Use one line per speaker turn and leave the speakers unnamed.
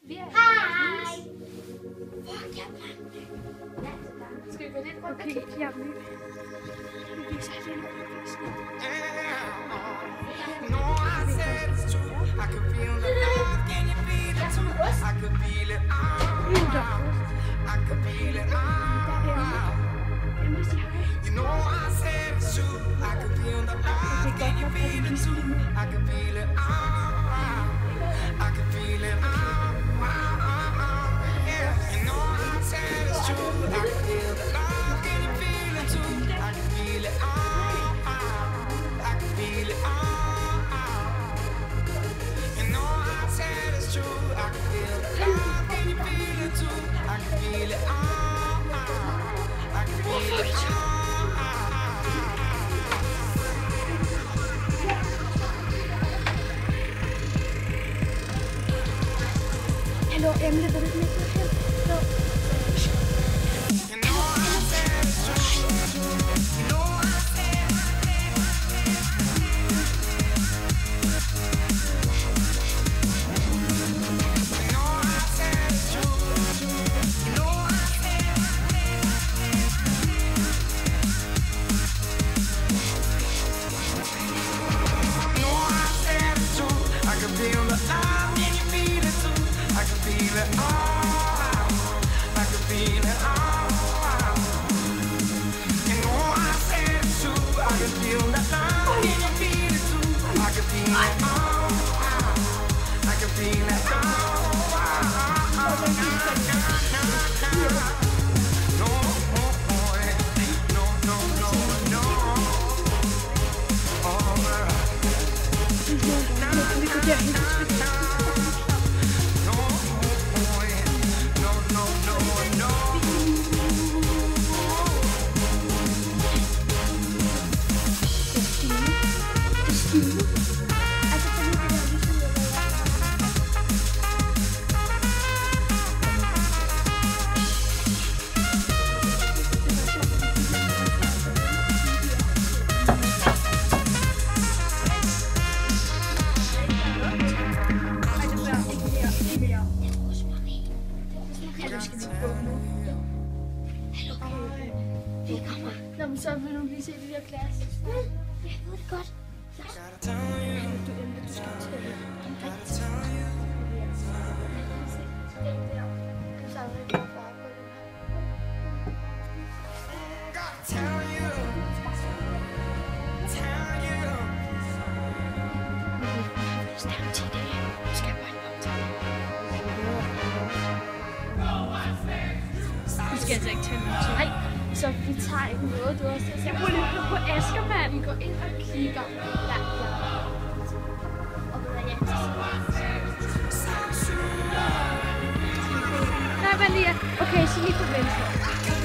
Hej! Fuck, jeg brændte. Skal vi gå lidt rundt?
Okay, jeg er ny. Vi viser hende.
I could feel the love, can you feel it too? I could feel it all. I could feel it all. You know I said it's true. I could feel the love, can you feel it too? I could feel it all. I could feel it all. Yeah, you know I said it's true. I could feel the love, can you feel it too? I could feel it all. I could feel it all. I can feel the love, can you feel it too? I can feel it all. I can feel it all.
Hello, Emily, vil du ikke med til hen?
You know I said it's true. You know I said
så vil du lige se det der glas.
Jeg ved det godt.
Du Emily, du skal til det. Du skal altså ikke tage noget til. Nej, så vi tager ikke noget. Du også jeg prøver lige på Askermand. Vi går ind og kigger. Ja. Og ved jeg nej, men lige. Okay, så lige på venstre.